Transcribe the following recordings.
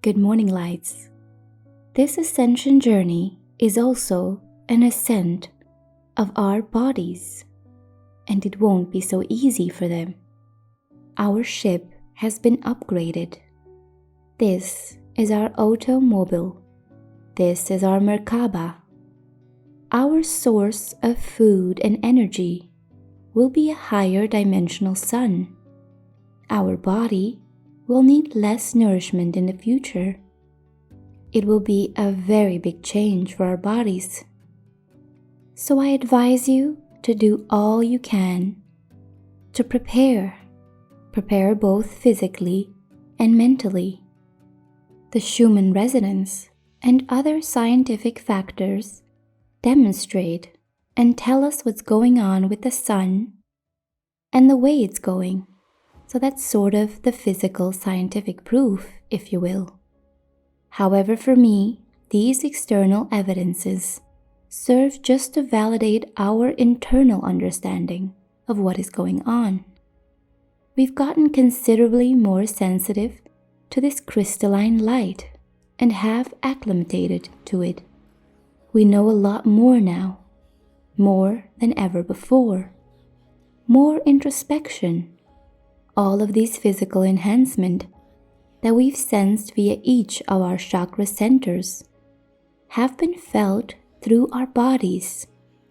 Good morning, lights. This ascension journey is also an ascent of our bodies, and it won't be so easy for them. Our ship has been upgraded. This is our automobile. This is our Merkaba. Our source of food and energy will be a higher dimensional sun. Our body will need less nourishment in the future. It will be a very big change for our bodies. So I advise you to do all you can to prepare both physically and mentally. The Schumann resonance and other scientific factors demonstrate and tell us what's going on with the sun and the way it's going. So that's sort of the physical scientific proof, if you will. However, for me, these external evidences serve just to validate our internal understanding of what is going on. We've gotten considerably more sensitive to this crystalline light and have acclimated to it. We know a lot more now, more than ever before. More introspection. All of these physical enhancement that we've sensed via each of our chakra centers have been felt through our bodies,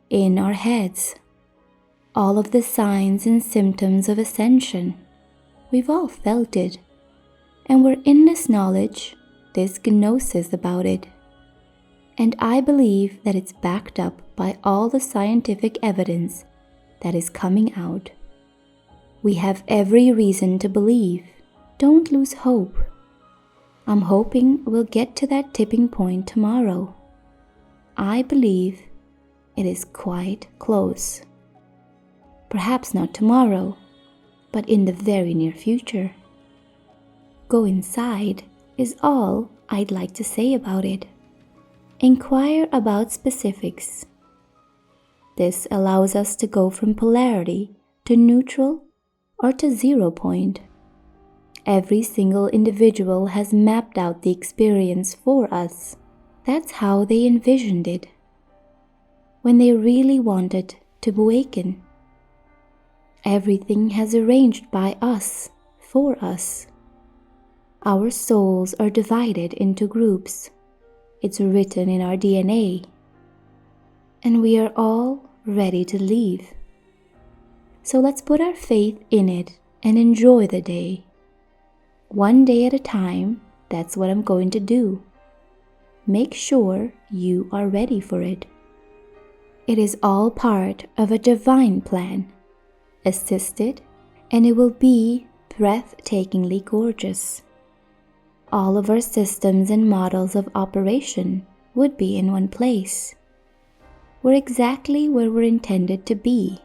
in our heads. All of the signs and symptoms of ascension, we've all felt it, and we're in this knowledge, this gnosis about it. And I believe that it's backed up by all the scientific evidence that is coming out. We have every reason to believe. Don't lose hope. I'm hoping we'll get to that tipping point tomorrow. I believe it is quite close. Perhaps not tomorrow, but in the very near future. Go inside is all I'd like to say about it. Inquire about specifics. This allows us to go from polarity to neutral or to 0 point. Every single individual has mapped out the experience for us. That's how they envisioned it, when they really wanted to awaken. Everything has arranged by us, for us. Our souls are divided into groups. It's written in our DNA. And we are all ready to leave. So let's put our faith in it and enjoy the day. One day at a time, that's what I'm going to do. Make sure you are ready for it. It is all part of a divine plan, assisted, and it will be breathtakingly gorgeous. All of our systems and models of operation would be in one place. We're exactly where we're intended to be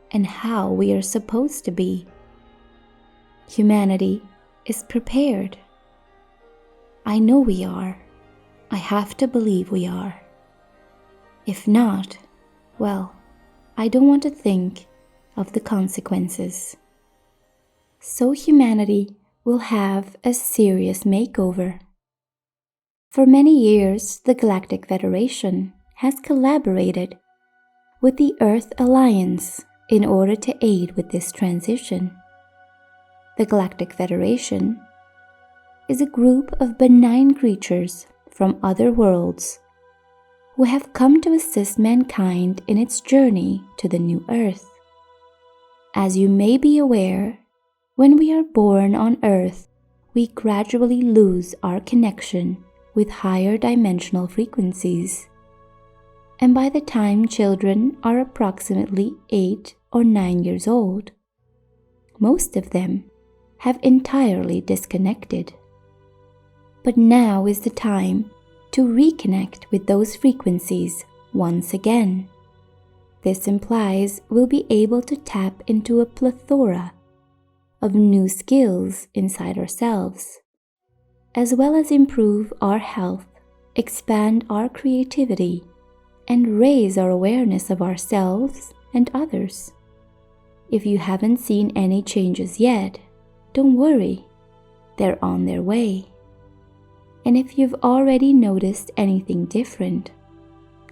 and how we are supposed to be. Humanity is prepared. I know we are. I have to believe we are. If not, well, I don't want to think of the consequences. So humanity will have a serious makeover. For many years, the Galactic Federation has collaborated with the Earth Alliance in order to aid with this transition. The Galactic Federation is a group of benign creatures from other worlds who have come to assist mankind in its journey to the new Earth. As you may be aware, when we are born on Earth, we gradually lose our connection with higher dimensional frequencies. And by the time children are approximately 8 or 9 years old, most of them have entirely disconnected. But now is the time to reconnect with those frequencies once again. This implies we'll be able to tap into a plethora of new skills inside ourselves, as well as improve our health, expand our creativity, and raise our awareness of ourselves and others. If you haven't seen any changes yet, don't worry, they're on their way. And if you've already noticed anything different,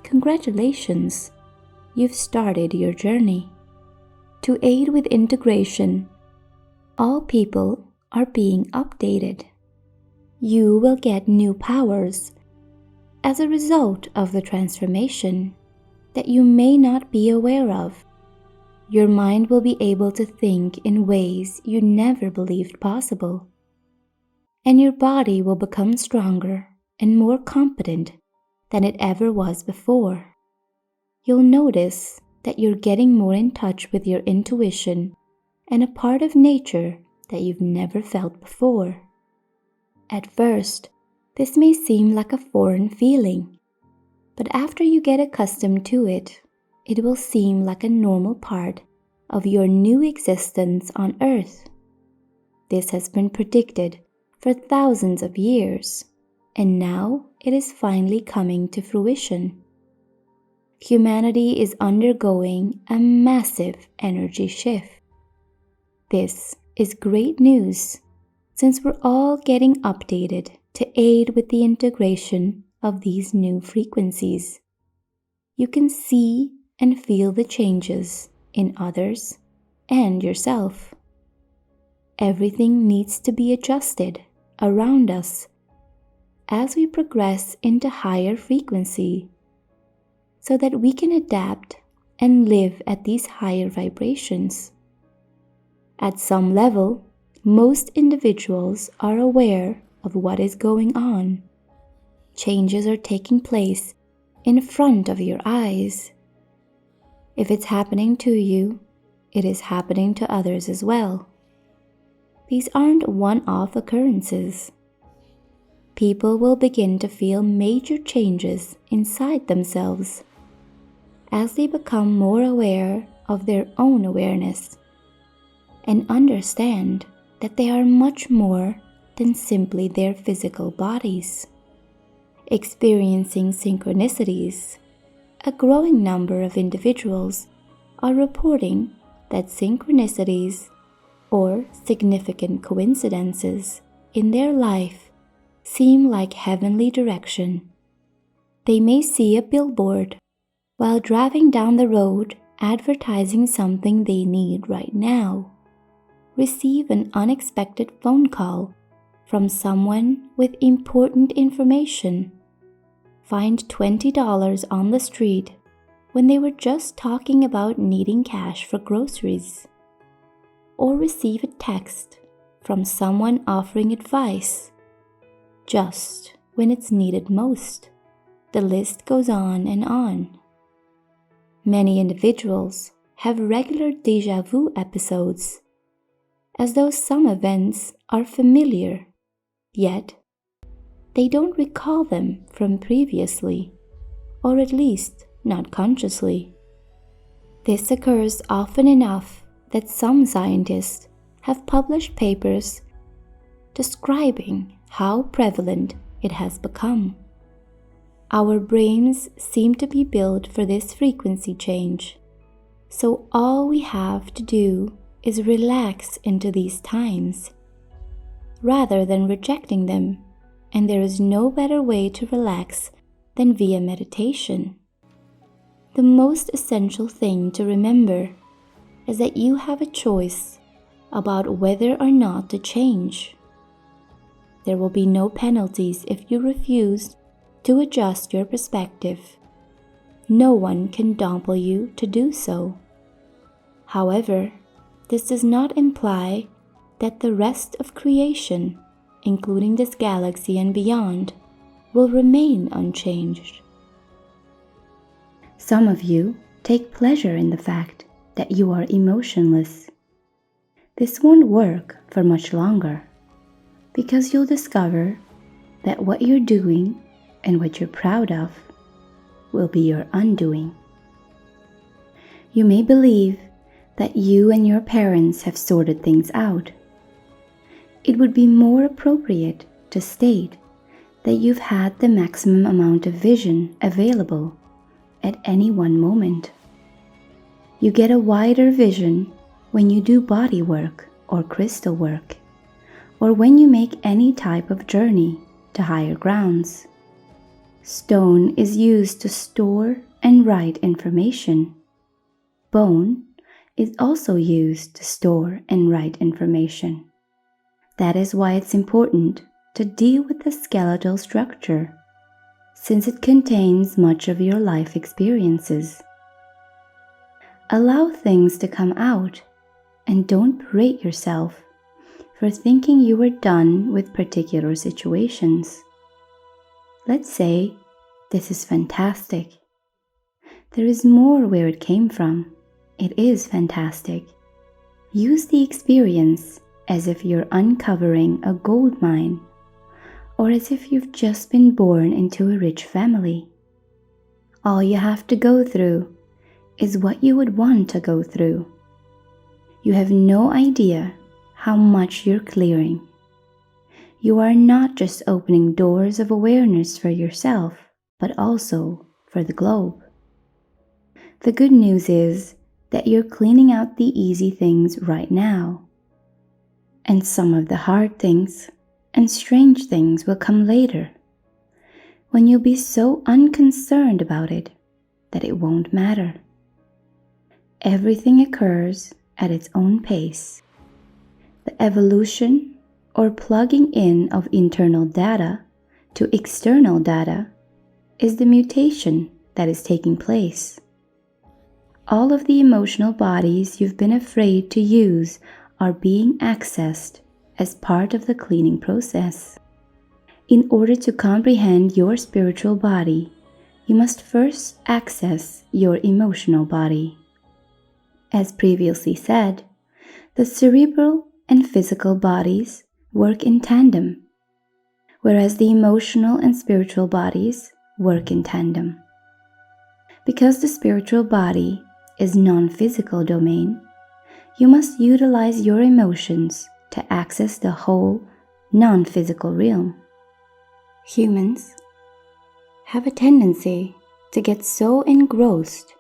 congratulations, you've started your journey. To aid with integration, all people are being updated. You will get new powers as a result of the transformation that you may not be aware of. Your mind will be able to think in ways you never believed possible, and your body will become stronger and more competent than it ever was before. You'll notice that you're getting more in touch with your intuition and a part of nature that you've never felt before. At first, this may seem like a foreign feeling, but after you get accustomed to it, it will seem like a normal part of your new existence on Earth. This has been predicted for thousands of years, and now it is finally coming to fruition. Humanity is undergoing a massive energy shift. This is great news, since we're all getting updated to aid with the integration of these new frequencies. You can see and feel the changes in others and yourself. Everything needs to be adjusted around us as we progress into higher frequency, so that we can adapt and live at these higher vibrations. At some level, most individuals are aware of what is going on. Changes are taking place in front of your eyes. If it's happening to you, it is happening to others as well. These aren't one-off occurrences. People will begin to feel major changes inside themselves as they become more aware of their own awareness and understand that they are much more than simply their physical bodies. Experiencing synchronicities, a growing number of individuals are reporting that synchronicities or significant coincidences in their life seem like heavenly direction. They may see a billboard while driving down the road advertising something they need right now, receive an unexpected phone call from someone with important information, find $20 on the street when they were just talking about needing cash for groceries, or receive a text from someone offering advice just when it's needed most. The list goes on and on. Many individuals have regular déjà vu episodes, as though some events are familiar, yet they don't recall them from previously, or at least not consciously. This occurs often enough that some scientists have published papers describing how prevalent it has become. Our brains seem to be built for this frequency change, so all we have to do is relax into these times, rather than rejecting them, and there is no better way to relax than via meditation. The most essential thing to remember is that you have a choice about whether or not to change. There will be no penalties if you refuse to adjust your perspective. No one can dump you to do so. However, this does not imply that the rest of creation, including this galaxy and beyond, will remain unchanged. Some of you take pleasure in the fact that you are emotionless. This won't work for much longer, because you'll discover that what you're doing and what you're proud of will be your undoing. You may believe that you and your parents have sorted things out. It would be more appropriate to state that you've had the maximum amount of vision available at any one moment. You get a wider vision when you do body work or crystal work, or when you make any type of journey to higher grounds. Stone is used to store and write information. Bone is also used to store and write information. That is why it's important to deal with the skeletal structure, since it contains much of your life experiences. Allow things to come out and don't berate yourself for thinking you were done with particular situations. Let's say, this is fantastic. There is more where it came from. It is fantastic. Use the experience as if you're uncovering a gold mine, or as if you've just been born into a rich family. All you have to go through is what you would want to go through. You have no idea how much you're clearing. You are not just opening doors of awareness for yourself, but also for the globe. The good news is that you're cleaning out the easy things right now. And some of the hard things and strange things will come later, when you'll be so unconcerned about it that it won't matter. Everything occurs at its own pace. The evolution or plugging in of internal data to external data is the mutation that is taking place. All of the emotional bodies you've been afraid to use are being accessed as part of the cleaning process. In order to comprehend your spiritual body, you must first access your emotional body. As previously said, the cerebral and physical bodies work in tandem, whereas the emotional and spiritual bodies work in tandem. Because the spiritual body is non-physical domain, you must utilize your emotions to access the whole non-physical realm. Humans have a tendency to get so engrossed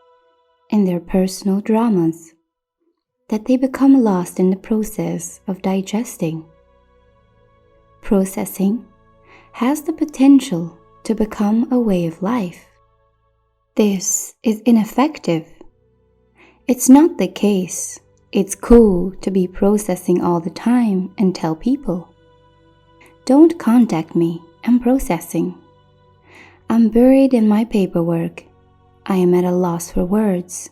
in their personal dramas that they become lost in the process of digesting. Processing has the potential to become a way of life. This is ineffective. It's not the case. It's cool to be processing all the time and tell people, "Don't contact me, I'm processing. I'm buried in my paperwork. I am at a loss for words."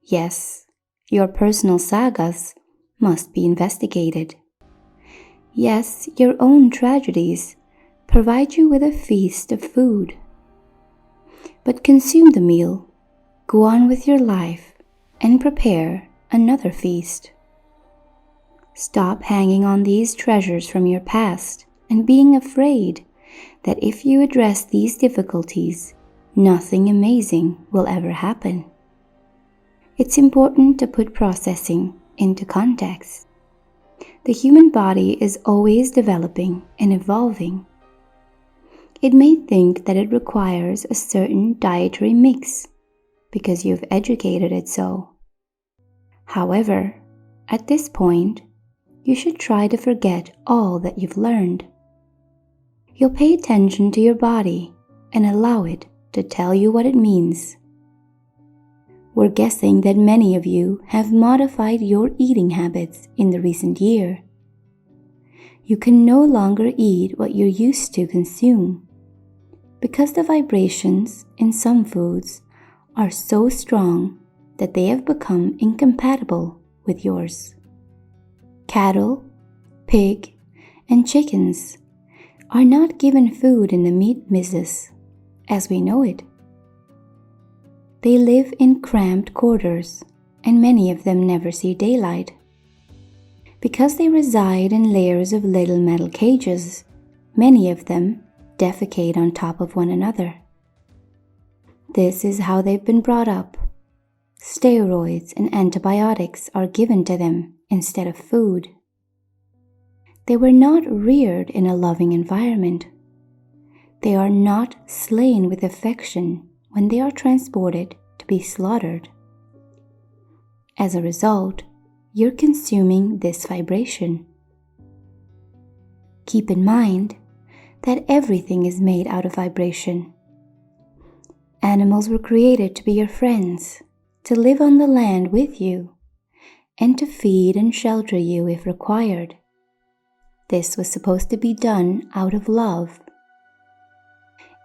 Yes, your personal sagas must be investigated. Yes, your own tragedies provide you with a feast of food. But consume the meal, go on with your life, and prepare another feast. Stop hanging on these treasures from your past and being afraid that if you address these difficulties, nothing amazing will ever happen. It's important to put processing into context. The human body is always developing and evolving. It may think that it requires a certain dietary mix because you've educated it so. However, at this point, you should try to forget all that you've learned. You'll pay attention to your body and allow it to tell you what it means. We're guessing that many of you have modified your eating habits in the recent year. You can no longer eat what you're used to consume because the vibrations in some foods are so strong that they have become incompatible with yours. Cattle, pig, and chickens are not given food in the meat business as we know it. They live in cramped quarters, and many of them never see daylight. Because they reside in layers of little metal cages, many of them defecate on top of one another. This is how they've been brought up. Steroids and antibiotics are given to them instead of food. They were not reared in a loving environment. They are not slain with affection when they are transported to be slaughtered. As a result, you're consuming this vibration. Keep in mind that everything is made out of vibration. Animals were created to be your friends, to live on the land with you, and to feed and shelter you if required. This was supposed to be done out of love.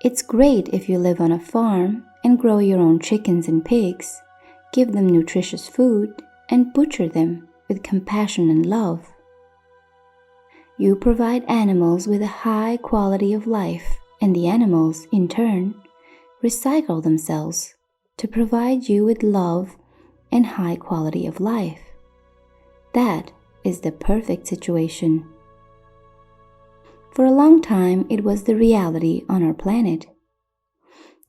It's great if you live on a farm and grow your own chickens and pigs, give them nutritious food, and butcher them with compassion and love. You provide animals with a high quality of life, and the animals, in turn, recycle themselves to provide you with love and high quality of life. That is the perfect situation. For a long time, it was the reality on our planet.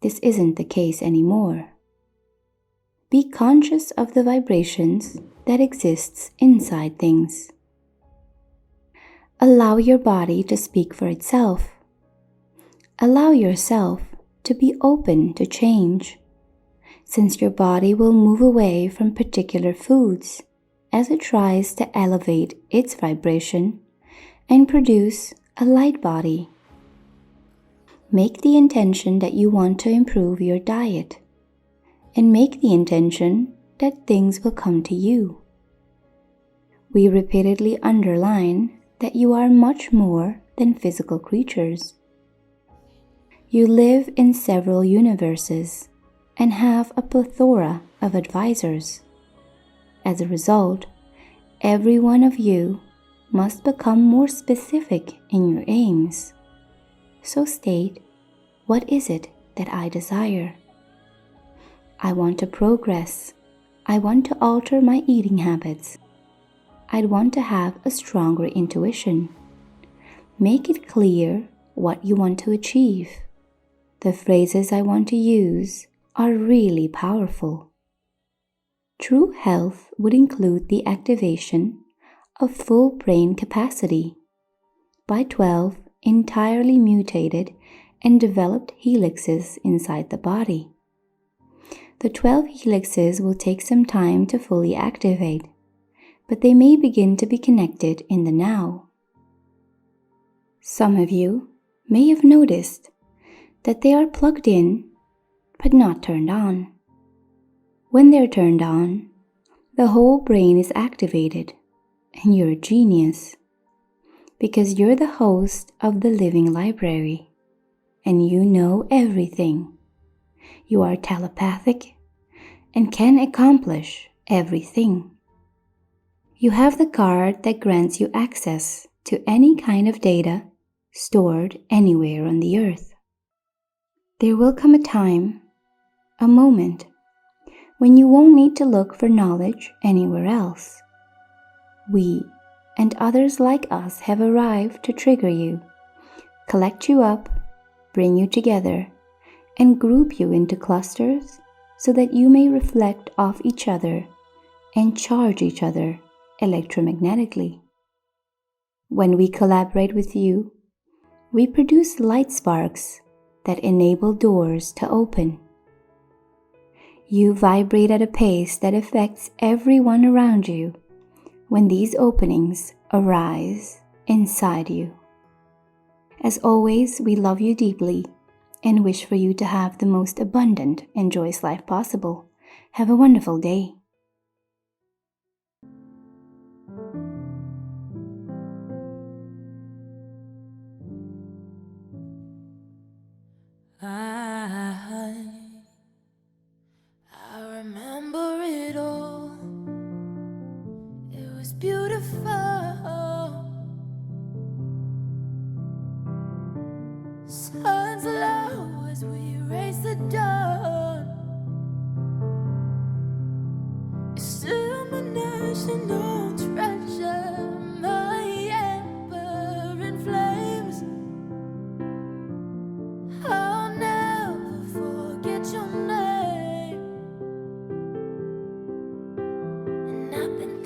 This isn't the case anymore. Be conscious of the vibrations that exists inside things. Allow your body to speak for itself. Allow yourself to be open to change, since your body will move away from particular foods as it tries to elevate its vibration and produce a light body. Make the intention that you want to improve your diet, and make the intention that things will come to you. We repeatedly underline that you are much more than physical creatures. You live in several universes and have a plethora of advisors. As a result, every one of you must become more specific in your aims. So state, what is it that I desire? I want to progress. I want to alter my eating habits. I'd want to have a stronger intuition. Make it clear what you want to achieve. The phrases I want to use are really powerful. True health would include the activation of full brain capacity by 12 entirely mutated and developed helixes inside the body. The 12 helixes will take some time to fully activate, but they may begin to be connected in the now. Some of you may have noticed that they are plugged in but not turned on. When they're turned on, the whole brain is activated, and you're a genius because you're the host of the living library and you know everything. You are telepathic and can accomplish everything. You have the card that grants you access to any kind of data stored anywhere on the earth. There will come a time, a moment, when you won't need to look for knowledge anywhere else. We and others like us have arrived to trigger you, collect you up, bring you together, and group you into clusters so that you may reflect off each other and charge each other electromagnetically. When we collaborate with you, we produce light sparks that enable doors to open. You vibrate at a pace that affects everyone around you when these openings arise inside you. As always, we love you deeply and wish for you to have the most abundant and joyous life possible. Have a wonderful day. I remember it all. It was beautiful. Sun's low as we race the dawn. It's still my national treasure, my ember in flames. I'll never forget your name. And I've been